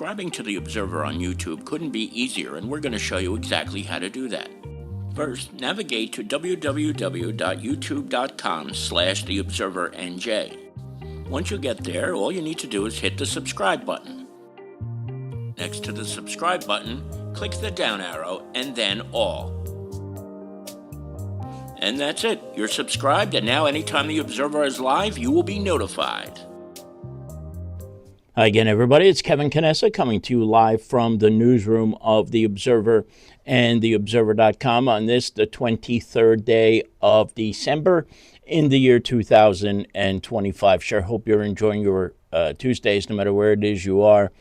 Subscribing to The Observer on YouTube couldn't be easier, and we're going to show you exactly how to do that. First, navigate to www.youtube.com/theobservernj. Once you get there, all you need to do is hit the subscribe button. Next to the subscribe button, click the down arrow and then all. And that's it. You're subscribed, and now anytime The Observer is live, you will be notified. Hi again, everybody. It's Kevin Canessa coming to you live from the newsroom of The Observer and TheObserver.com on this, the 23rd day of December in the year 2025. Sure hope you're enjoying your Tuesdays, no matter where it is you are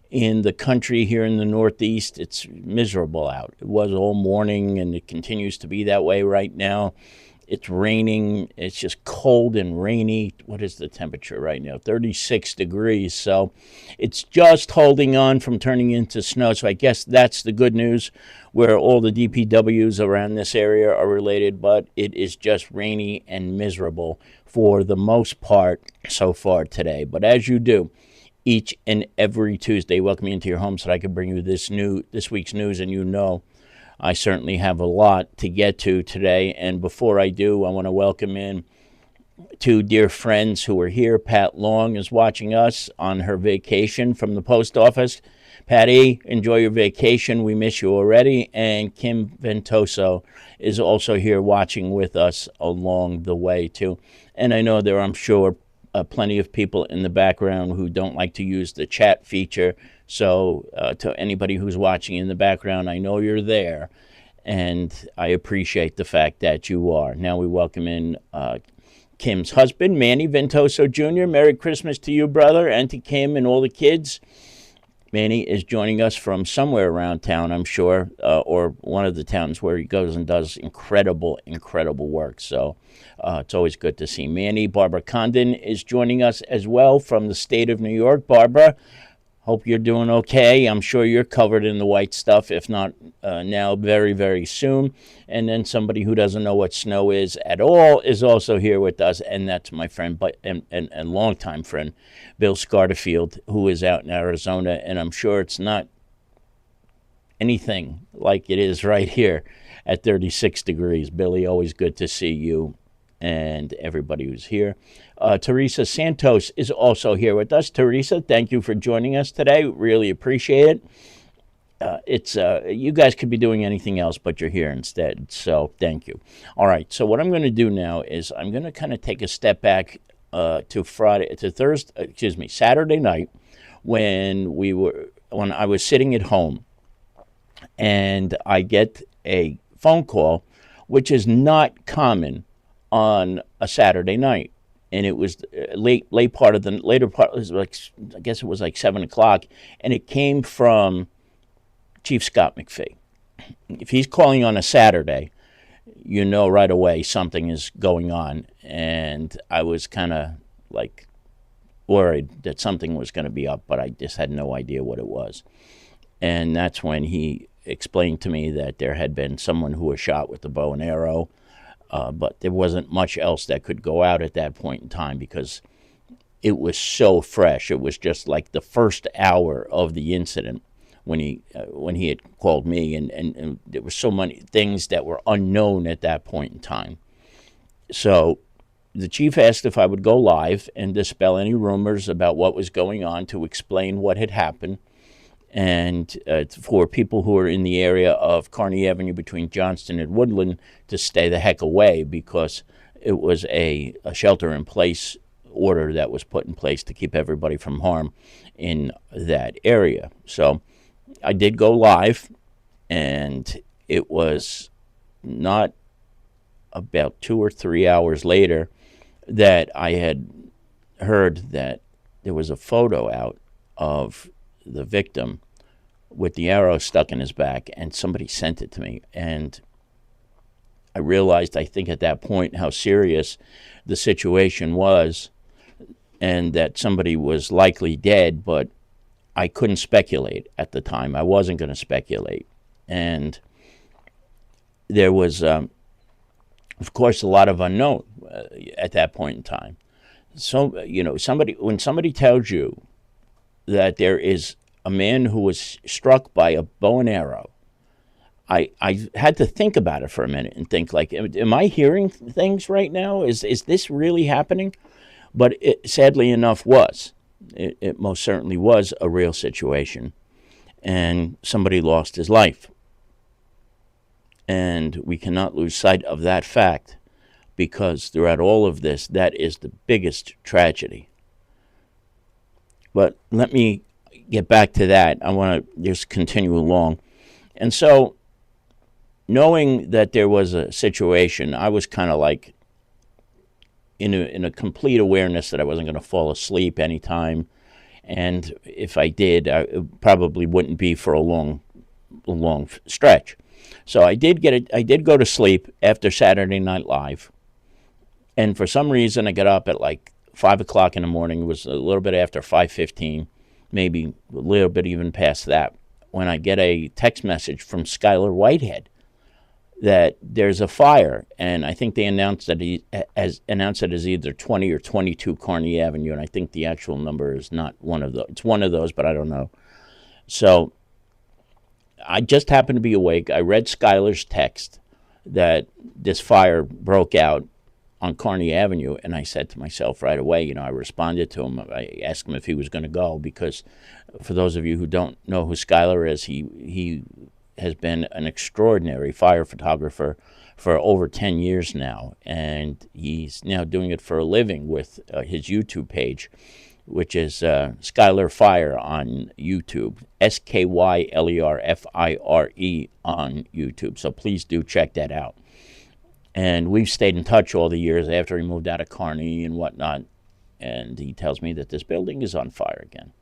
in the country. Here in the Northeast, it's miserable out. It was all morning, and it continues to be that way right now. It's raining. It's just cold and rainy. What is the temperature right now? 36 degrees. So it's just holding on from turning into snow. So I guess that's the good news, where all the DPWs around this area are related, but it is just rainy and miserable for the most part so far today. But as you do each and every Tuesday, welcome me into your home so that I can bring you this week's news, and you know I certainly have a lot to get to today. And before I do, I want to welcome in two dear friends who are here. Pat Long is watching us on her vacation from the post office. Patty, enjoy your vacation. We miss you already. And Kim Ventoso is also here watching with us along the way, too. And I know there are, I'm sure, plenty of people in the background who don't like to use the chat feature. So to anybody who's watching in the background, I know you're there, and I appreciate the fact that you are. Now we welcome in Kim's husband, Manny Ventoso Jr. Merry Christmas to you, brother, and to Kim and all the kids. Manny is joining us from somewhere around town, I'm sure, or one of the towns where he goes and does incredible work. So it's always good to see Manny. Barbara Condon is joining us as well from the state of New York. Barbara, hope you're doing okay. I'm sure you're covered in the white stuff, if not now, very, very soon. And then somebody who doesn't know what snow is at all is also here with us, and that's my friend and longtime friend, Bill Scarterfield, who is out in Arizona. And I'm sure it's not anything like it is right here at 36 degrees. Billy, always good to see you and everybody who's here. Teresa Santos is also here with us. Teresa, thank you for joining us today. Really appreciate it. You guys could be doing anything else, but you're here instead, so thank you. All right, so what I'm going to do now is I'm going to kind of take a step back to Saturday night when I was sitting at home, and I get a phone call, which is not common on a Saturday night. And it was later part, was like, I guess it was like 7 o'clock, and it came from Chief Scott McPhee. If he's calling on a Saturday, you know right away something is going on. And I was kind of like worried that something was going to be up, but I just had no idea what it was. And that's when he explained to me that there had been someone who was shot with a bow and arrow. But there wasn't much else that could go out at that point in time because it was so fresh. It was just like the first hour of the incident when he had called me, and there were so many things that were unknown at that point in time. So the chief asked if I would go live and dispel any rumors about what was going on, to explain what had happened. And for people who are in the area of Kearney Avenue between Johnston and Woodland to stay the heck away, because it was a shelter-in-place order that was put in place to keep everybody from harm in that area. So I did go live, and it was not about 2 or 3 hours later that I had heard that there was a photo out of the victim with the arrow stuck in his back, and somebody sent it to me. And I realized, I think at that point, how serious the situation was, and that somebody was likely dead, but I couldn't speculate at the time. I wasn't going to speculate. And there was, of course, a lot of unknown at that point in time. So, when somebody tells you that there is a man who was struck by a bow and arrow. I had to think about it for a minute and think, like, am I hearing things right now? Is this really happening? But it, sadly enough, was. It most certainly was a real situation. And somebody lost his life. And we cannot lose sight of that fact, because throughout all of this, that is the biggest tragedy. But let me get back to that. I want to just continue along. And so, knowing that there was a situation, I was kind of like in a complete awareness that I wasn't going to fall asleep anytime. And if I did, it probably wouldn't be for a long stretch. So I did go to sleep after Saturday Night Live. And for some reason, I got up at like 5 o'clock in the morning. It was a little bit after 5:15, maybe a little bit even past that, when I get a text message from Skylar Whitehead that there's a fire, and I think they announced it as either 20 or 22 Kearney Avenue, and I think the actual number is not one of those. It's one of those, but I don't know. So I just happened to be awake. I read Skylar's text that this fire broke out on Kearney Avenue, and I said to myself right away, I responded to him. I asked him if he was going to go, because for those of you who don't know who Skylar is, he has been an extraordinary fire photographer for over 10 years now, and he's now doing it for a living with his YouTube page, which is Skylar Fire on YouTube, SKYLERFIRE on YouTube. So please do check that out. And we've stayed in touch all the years after he moved out of Kearney and whatnot, and he tells me that this building is on fire again.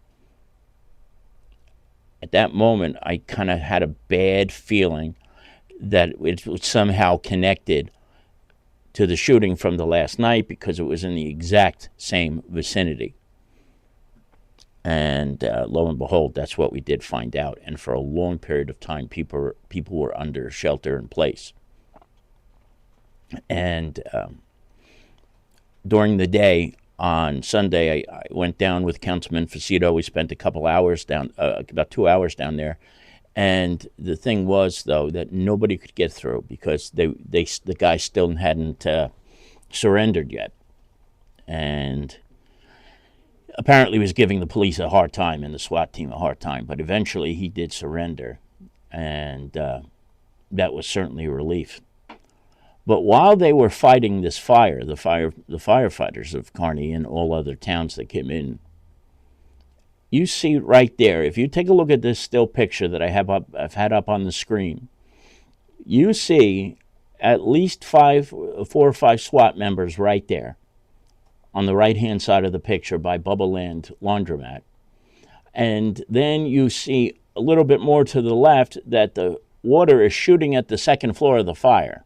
At that moment, I kind of had a bad feeling that it was somehow connected to the shooting from the last night, because it was in the exact same vicinity. And lo and behold, that's what we did find out. And for a long period of time, people were under shelter in place. And during the day, on Sunday, I went down with Councilman Facito. We spent a couple hours down, about 2 hours down there. And the thing was, though, that nobody could get through, because the guy still hadn't surrendered yet. And apparently was giving the police a hard time and the SWAT team a hard time. But eventually he did surrender. And that was certainly a relief. But while they were fighting this fire, the firefighters of Kearney and all other towns that came in, you see right there, if you take a look at this still picture that I've had up on the screen, you see at least 4 or 5 SWAT members right there on the right-hand side of the picture by Bubba Land Laundromat. And then you see a little bit more to the left that the water is shooting at the second floor of the fire.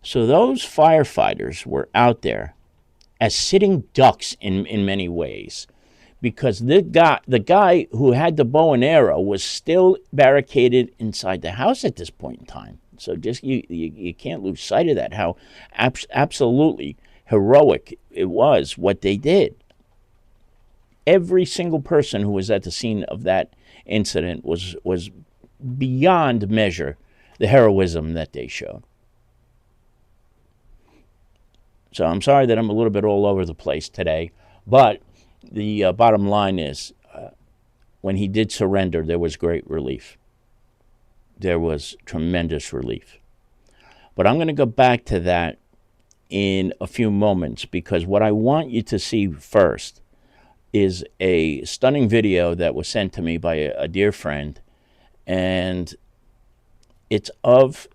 So those firefighters were out there as sitting ducks in many ways, because the guy who had the bow and arrow was still barricaded inside the house at this point in time. So just you can't lose sight of that, how absolutely heroic it was what they did. Every single person who was at the scene of that incident was beyond measure the heroism that they showed. So I'm sorry that I'm a little bit all over the place today, but the bottom line is, when he did surrender, there was great relief. There was tremendous relief. But I'm going to go back to that in a few moments, because what I want you to see first is a stunning video that was sent to me by a dear friend, and it's of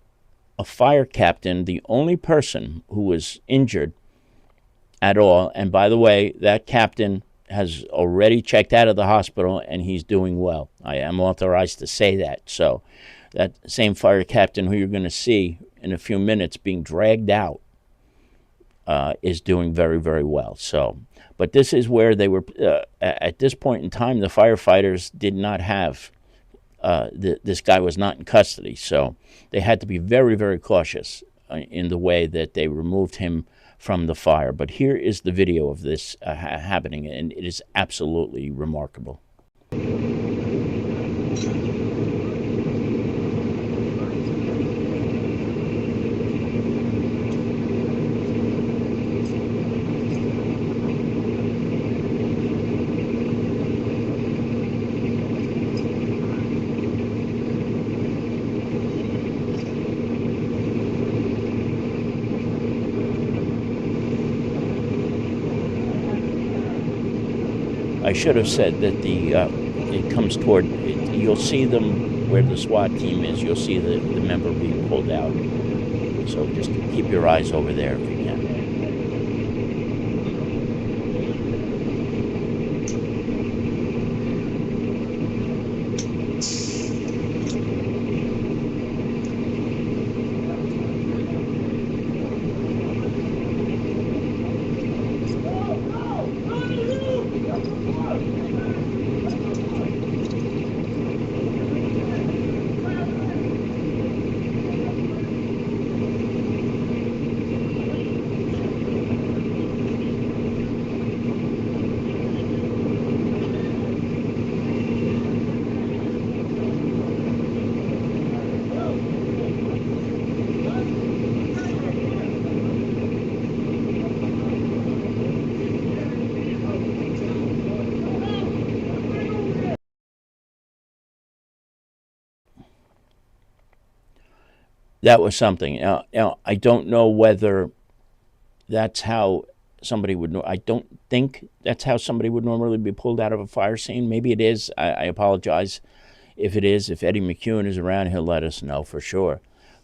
a fire captain, the only person who was injured at all. And by the way, that captain has already checked out of the hospital, and he's doing well. I am authorized to say that. So that same fire captain who you're going to see in a few minutes being dragged out is doing very, very well. So, but this is where they were, at this point in time, the firefighters did not have this guy was not in custody, so they had to be very, very cautious in the way that they removed him from the fire. But here is the video of this happening, and it is absolutely remarkable. I should have said that it comes toward, you'll see them where the SWAT team is, you'll see the member being pulled out. So just keep your eyes over there if you can. That was something. Now, I don't know whether that's how somebody would. I don't think that's how somebody would normally be pulled out of a fire scene. Maybe it is. I apologize if it is. If Eddie McEwen is around, he'll let us know for sure.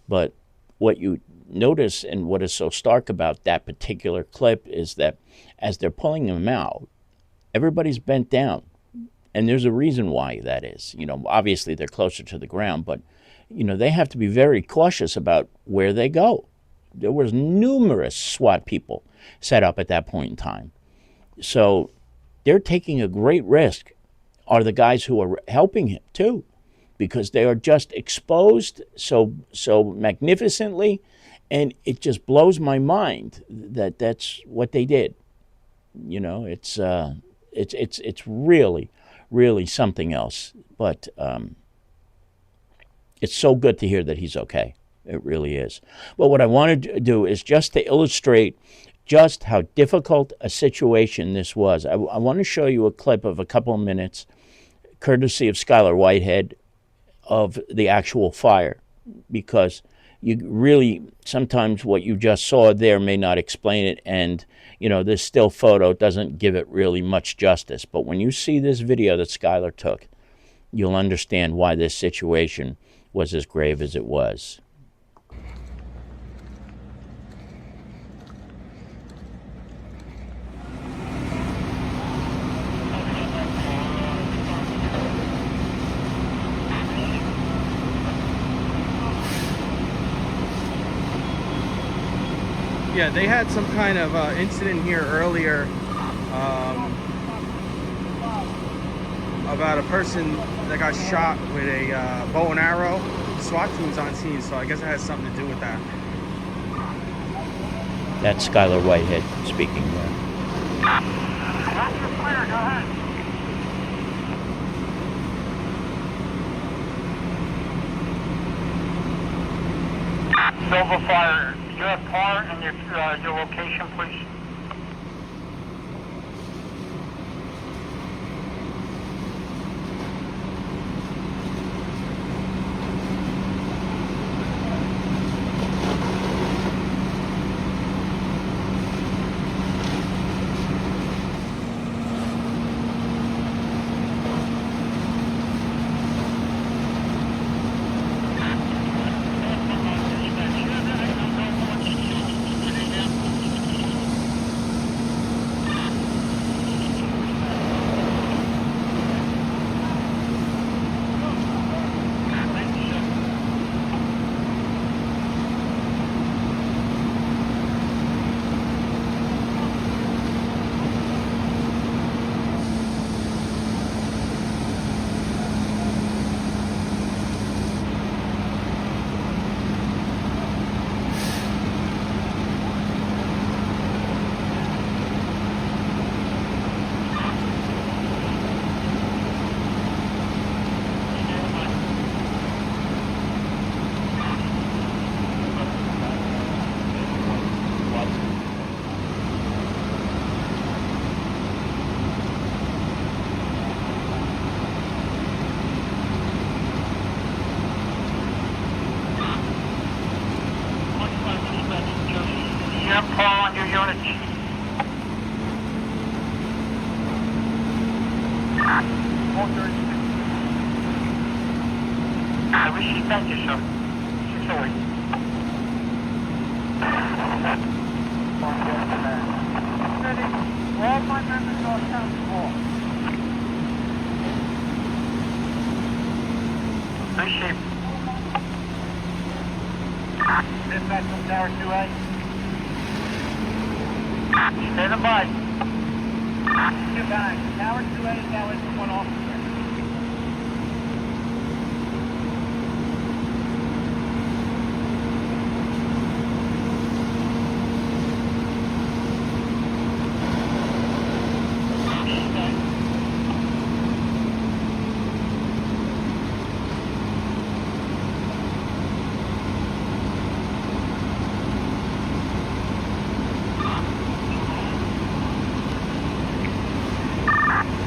But what you notice and what is so stark about that particular clip is that as they're pulling him out, everybody's bent down. And there's a reason why that is. Obviously they're closer to the ground, but they have to be very cautious about where they go. There was numerous SWAT people set up at that point in time. So they're taking a great risk, are the guys who are helping him too, because they are just exposed so magnificently, and it just blows my mind that that's what they did. It's really, really something else. But it's so good to hear that he's okay. It really is. Well, what I wanted to do is just to illustrate just how difficult a situation this was. I want to show you a clip of a couple of minutes, courtesy of Skylar Whitehead, of the actual fire, because you really, sometimes what you just saw there may not explain it, and this still photo doesn't give it really much justice. But when you see this video that Skylar took, you'll understand why this situation was as grave as it was. Yeah, they had some kind of incident here earlier about a person that got shot with a bow and arrow. SWAT team's on scene, so I guess it has something to do with that. That's Skylar Whitehead speaking there. Fire, go ahead. Silver Fire, do you have car and your location, please? Appreciate it. Dispatch from Tower 2A. Stand by. Goodbye. Tower 2A is now in for one officer.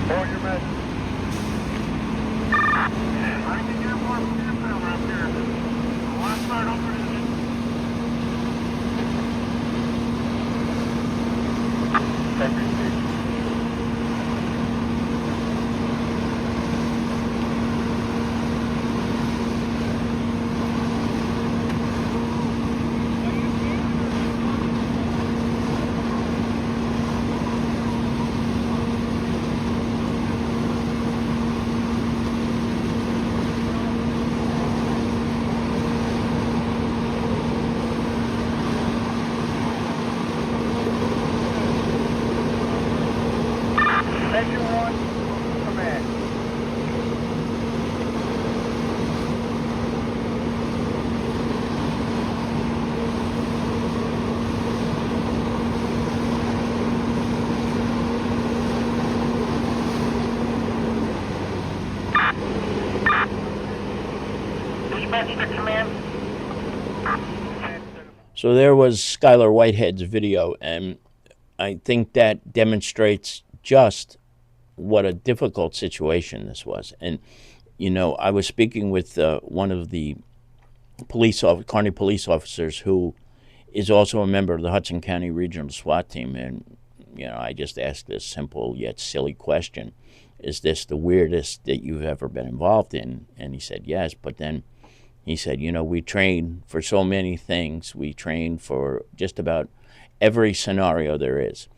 Hold your message. I can get more people around here. I want to start over to Section 1, command. Dispatch to command. So there was Skylar Whitehead's video, and I think that demonstrates just what a difficult situation this was. And, you know, I was speaking with one of the Kearney police officers who is also a member of the Hudson County Regional SWAT team. And, you know, I just asked this simple yet silly question. Is this the weirdest that you've ever been involved in? And he said, yes. But then he said, you know, we train for so many things. We train for just about every scenario there is.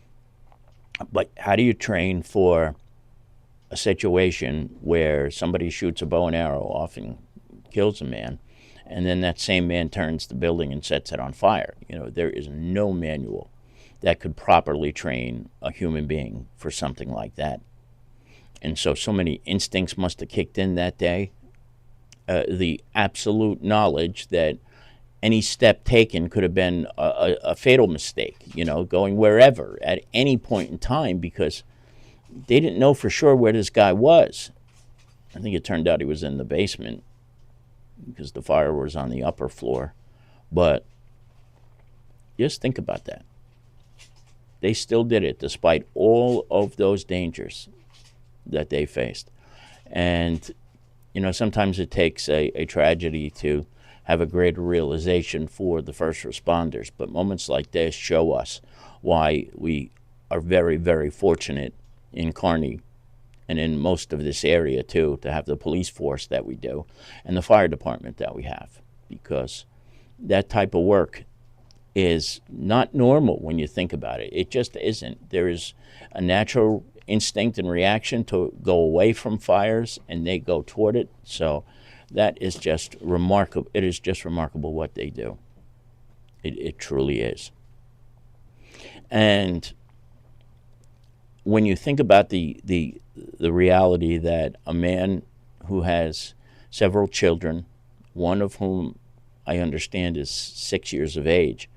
But how do you train for a situation where somebody shoots a bow and arrow off and kills a man, and then that same man turns the building and sets it on fire? You know, there is no manual that could properly train a human being for something like that. And so many instincts must have kicked in that day. The absolute knowledge that any step taken could have been a fatal mistake, you know, going wherever at any point in time, because they didn't know for sure where this guy was. I think it turned out he was in the basement because the fire was on the upper floor. But just think about that. They still did it despite all of those dangers that they faced. And, you know, sometimes it takes a tragedy to have a greater realization for the first responders. But moments like this show us why we are very, very fortunate in Kearney and in most of this area, too, to have the police force that we do and the fire department that we have. Because that type of work is not normal when you think about it. It just isn't. There is a natural instinct and reaction to go away from fires, and they go toward it. So that is just remarkable. It is just remarkable what they do. It truly is. And when you think about the reality that a man who has several children, one of whom I understand is 6 years of age,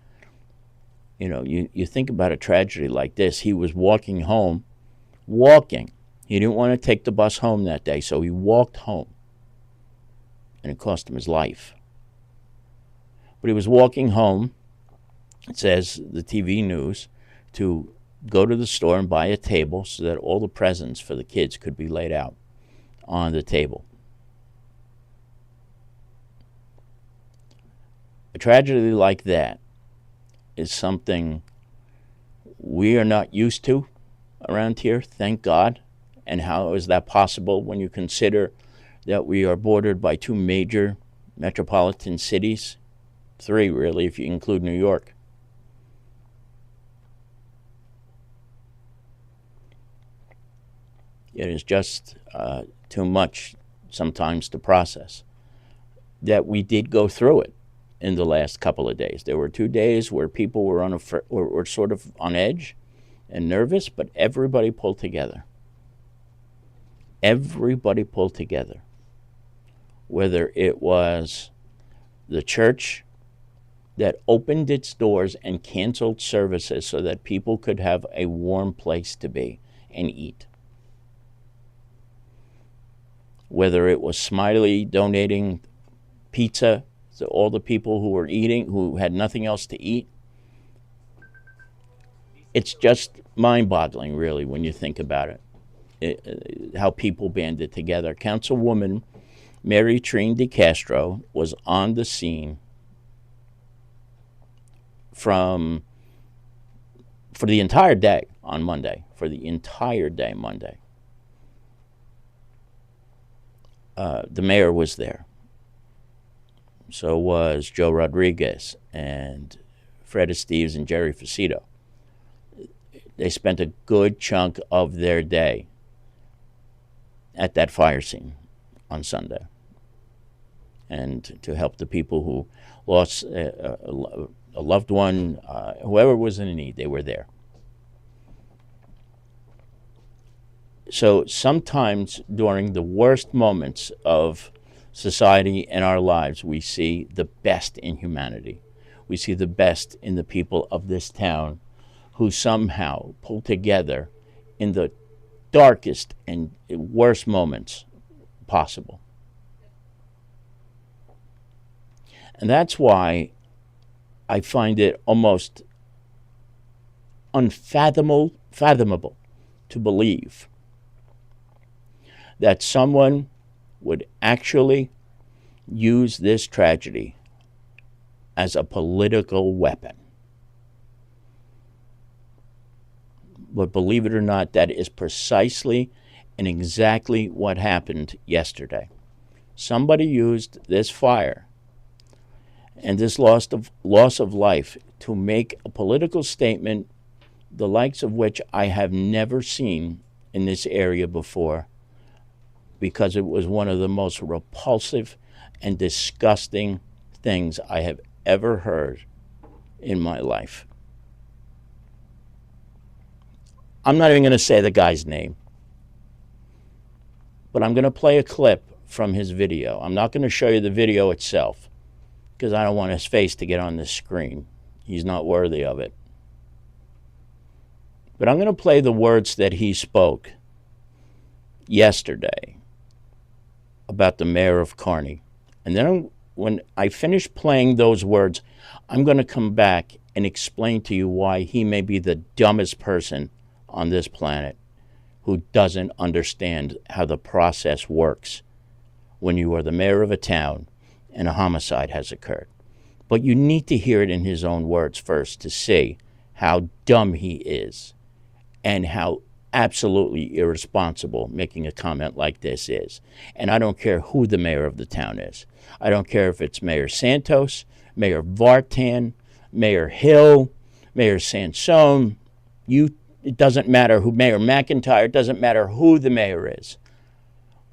you know, you think about a tragedy like this. He was walking home, He didn't want to take the bus home that day, so he walked home. And it cost him his life. But he was walking home, it says the TV news, to go to the store and buy a table so that all the presents for the kids could be laid out on the table. A tragedy like that is something we are not used to around here, thank God. And how is that possible when you consider that we are bordered by two major metropolitan cities? Three, really, if you include New York. It is just too much sometimes to process. That we did go through it in the last couple of days. There were 2 days where people were were sort of on edge and nervous, but everybody pulled together. Everybody pulled together. Whether it was the church that opened its doors and canceled services so that people could have a warm place to be and eat. Whether it was Smiley donating pizza to all the people who were eating, who had nothing else to eat. It's just mind-boggling, really, when you think about it, how people banded together. Councilwoman Marytrine DeCastro was on the scene for the entire day on Monday, the mayor was there. So was Joe Rodriguez and Fred Esteves and Jerry Facito. They spent a good chunk of their day at that fire scene on Sunday, and to help the people who lost a loved one, whoever was in need, they were there. So sometimes during the worst moments of society and our lives, we see the best in humanity. We see the best in the people of this town who somehow pull together in the darkest and worst moments possible. And that's why I find it almost unfathomable to believe that someone would actually use this tragedy as a political weapon. But believe it or not, that is precisely and exactly what happened yesterday. Somebody used this fire and this loss of life to make a political statement, the likes of which I have never seen in this area before, because it was one of the most repulsive and disgusting things I have ever heard in my life. I'm not even going to say the guy's name, but I'm going to play a clip from his video. I'm not going to show you the video itself because I don't want his face to get on the screen. He's not worthy of it. But I'm going to play the words that he spoke yesterday about the mayor of Kearney. And then when I finish playing those words, I'm going to come back and explain to you why he may be the dumbest person on this planet who doesn't understand how the process works when you are the mayor of a town and a homicide has occurred. But you need to hear it in his own words first to see how dumb he is and how absolutely irresponsible making a comment like this is. And I don't care who the mayor of the town is. I don't care if it's Mayor Santos, Mayor Vartan, Mayor Hill, Mayor Sansone. It doesn't matter who, Mayor McIntyre, it doesn't matter who the mayor is.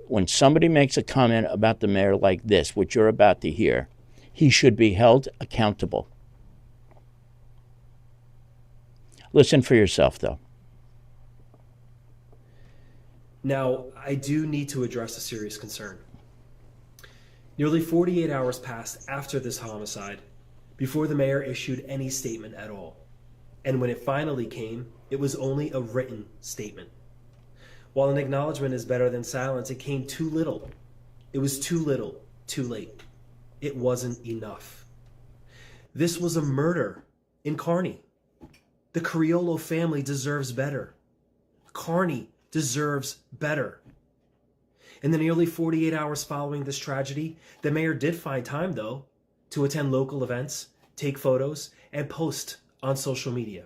When somebody makes a comment about the mayor like this, which you're about to hear, he should be held accountable. Listen for yourself, though. Now, I do need to address a serious concern. Nearly 48 hours passed after this homicide before the mayor issued any statement at all. And when it finally came, it was only a written statement. While an acknowledgement is better than silence, it came too little. It was too little, too late. It wasn't enough. This was a murder in Kearney. The Criollo family deserves better. Kearney deserves better. In the nearly 48 hours following this tragedy, the mayor did find time, though, to attend local events, take photos, and post on social media.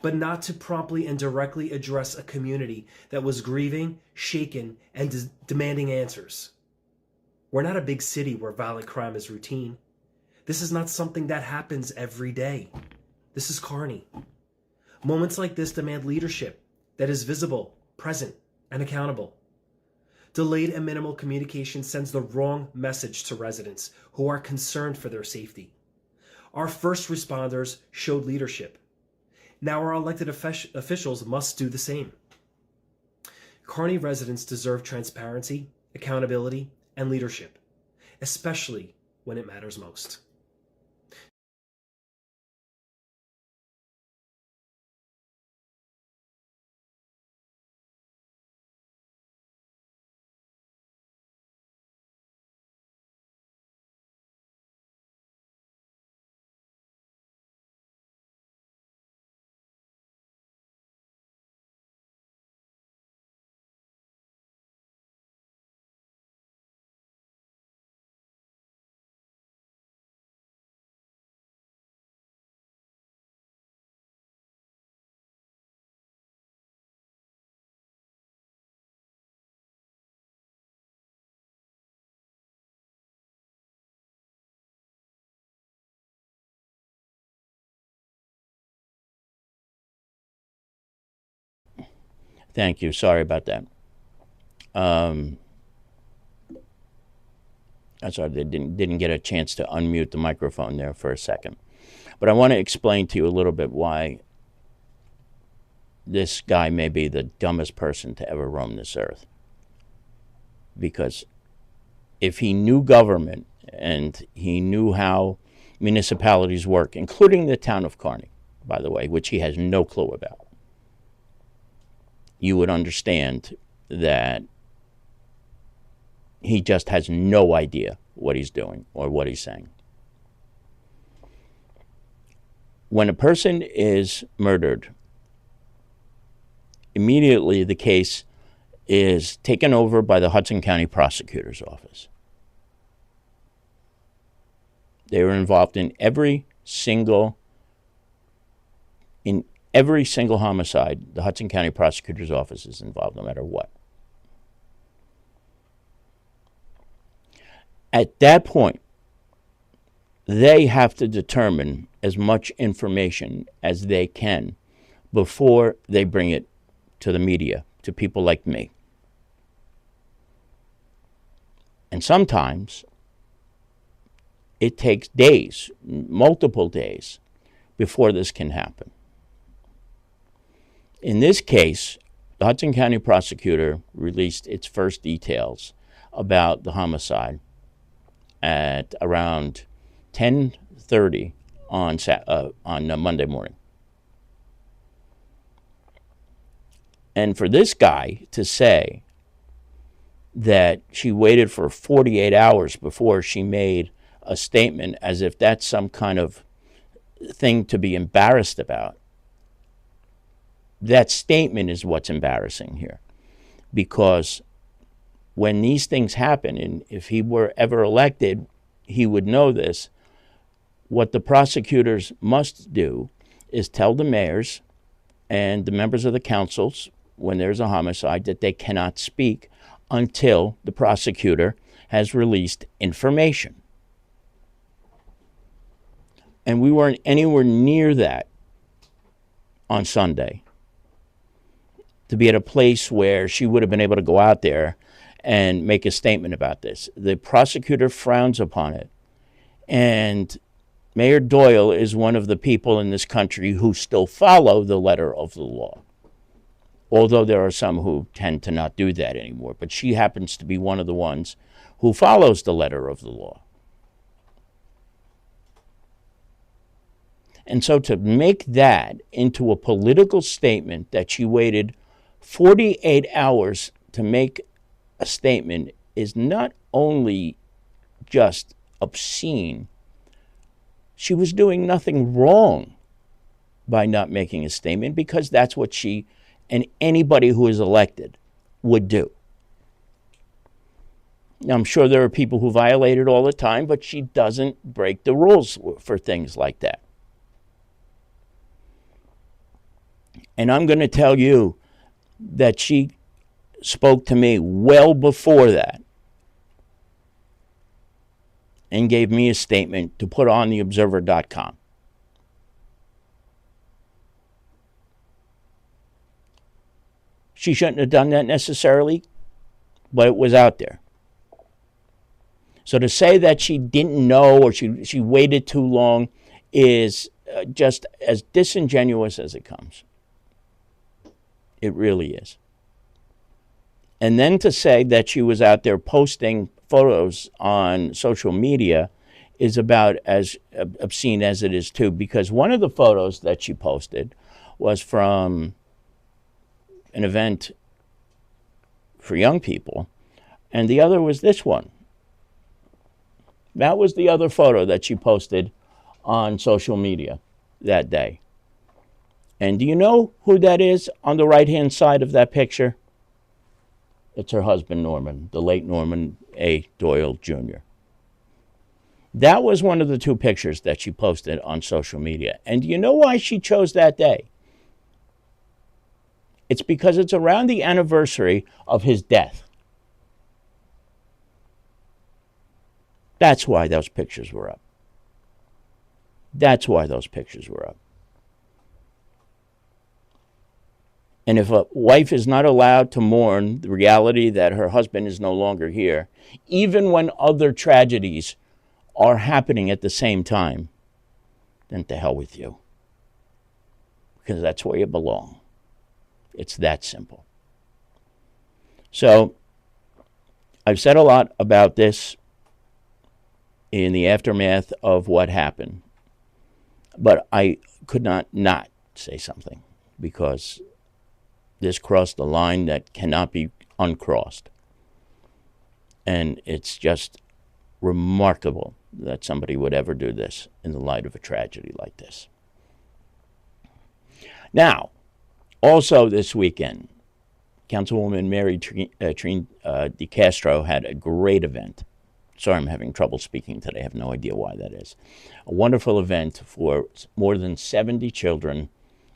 But not to promptly and directly address a community that was grieving, shaken, and demanding answers. We're not a big city where violent crime is routine. This is not something that happens every day. This is Kearney. Moments like this demand leadership that is visible, present, and accountable. Delayed and minimal communication sends the wrong message to residents who are concerned for their safety. Our first responders showed leadership. Now our elected officials must do the same. Kearney residents deserve transparency, accountability, and leadership, especially when it matters most. Thank you. Sorry about that. I'm sorry, they didn't get a chance to unmute the microphone there for a second. But I want to explain to you a little bit why this guy may be the dumbest person to ever roam this earth. Because if he knew government and he knew how municipalities work, including the town of Kearney, by the way, which he has no clue about, you would understand that he just has no idea what he's doing or what he's saying. When a person is murdered, immediately the case is taken over by the Hudson County Prosecutor's Office. They were involved in every single homicide. The Hudson County Prosecutor's Office is involved, no matter what. At that point, they have to determine as much information as they can before they bring it to the media, to people like me. And sometimes it takes days, multiple days, before this can happen. In this case, the Hudson County prosecutor released its first details about the homicide at around 10:30 on Monday morning. And for this guy to say that she waited for 48 hours before she made a statement, as if that's some kind of thing to be embarrassed about, that statement is what's embarrassing here. Because when these things happen, and if he were ever elected, he would know this, what the prosecutors must do is tell the mayors and the members of the councils when there's a homicide that they cannot speak until the prosecutor has released information. And we weren't anywhere near that on Sunday to be at a place where she would have been able to go out there and make a statement about this. The prosecutor frowns upon it. And Mayor Doyle is one of the people in this country who still follow the letter of the law. Although there are some who tend to not do that anymore. But she happens to be one of the ones who follows the letter of the law. And so to make that into a political statement that she waited 48 hours to make a statement is not only just obscene, she was doing nothing wrong by not making a statement, because that's what she and anybody who is elected would do. Now, I'm sure there are people who violate it all the time, but she doesn't break the rules for things like that. And I'm going to tell you that she spoke to me well before that and gave me a statement to put on theobserver.com. She shouldn't have done that necessarily, but it was out there. So to say that she didn't know or she waited too long is just as disingenuous as it comes. It really is. And then to say that she was out there posting photos on social media is about as obscene as it is too, because one of the photos that she posted was from an event for young people, and the other was this one. That was the other photo that she posted on social media that day. And do you know who that is on the right-hand side of that picture? It's her husband, Norman, the late Norman A. Doyle Jr. That was one of the two pictures that she posted on social media. And do you know why she chose that day? It's because it's around the anniversary of his death. That's why those pictures were up. That's why those pictures were up. And if a wife is not allowed to mourn the reality that her husband is no longer here, even when other tragedies are happening at the same time, then to hell with you. Because that's where you belong. It's that simple. So, I've said a lot about this in the aftermath of what happened. But I could not say something, because this crossed a line that cannot be uncrossed. And it's just remarkable that somebody would ever do this in the light of a tragedy like this. Now, also this weekend, Councilwoman Marytrine DeCastro had a great event. Sorry, I'm having trouble speaking today. I have no idea why that is. A wonderful event for more than 70 children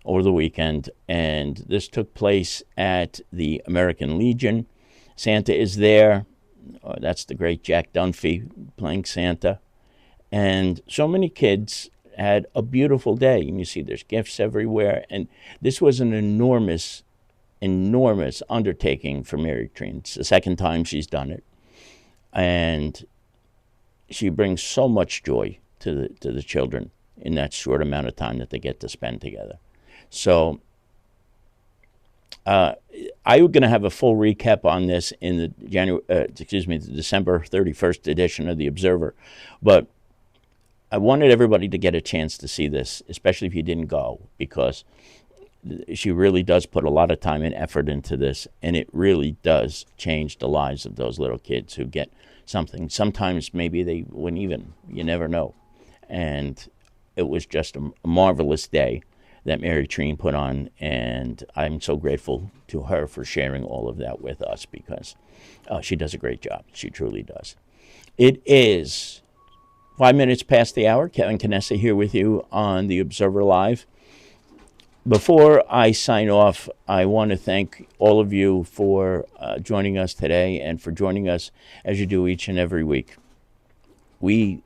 over the weekend, and this took place at the American Legion. Santa is there. That's the great Jack Dunphy playing Santa. And so many kids had a beautiful day. And you see there's gifts everywhere. And this was an enormous undertaking for Marytrine. It's the second time she's done it. And she brings so much joy to the children in that short amount of time that they get to spend together. So I'm going to have a full recap on this in the the December 31st edition of the Observer. But I wanted everybody to get a chance to see this, especially if you didn't go, because she really does put a lot of time and effort into this, and it really does change the lives of those little kids who get something. Sometimes maybe they wouldn't even, you never know. And it was just a marvelous day that Marytrine put on, and I'm so grateful to her for sharing all of that with us, because she does a great job. She truly does. It is 5 minutes past the hour. Kevin Canessa here with you on the Observer Live. Before I sign off, I want to thank all of you for joining us today and for joining us as you do each and every week. I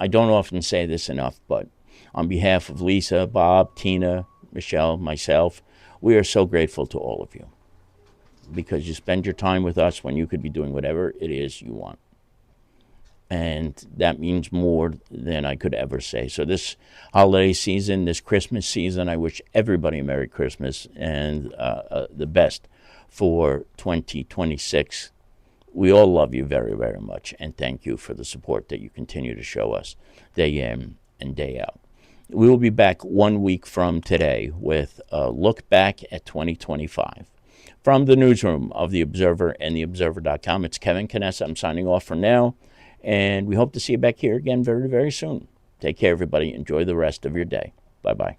don't often say this enough, but on behalf of Lisa, Bob, Tina, Michelle, myself, we are so grateful to all of you, because you spend your time with us when you could be doing whatever it is you want. And that means more than I could ever say. So this holiday season, this Christmas season, I wish everybody a Merry Christmas and the best for 2026. We all love you very, very much, and thank you for the support that you continue to show us day in and day out. We will be back 1 week from today with a look back at 2025. From the newsroom of The Observer and TheObserver.com, it's Kevin Canessa. I'm signing off for now, and we hope to see you back here again very, very soon. Take care, everybody. Enjoy the rest of your day. Bye-bye.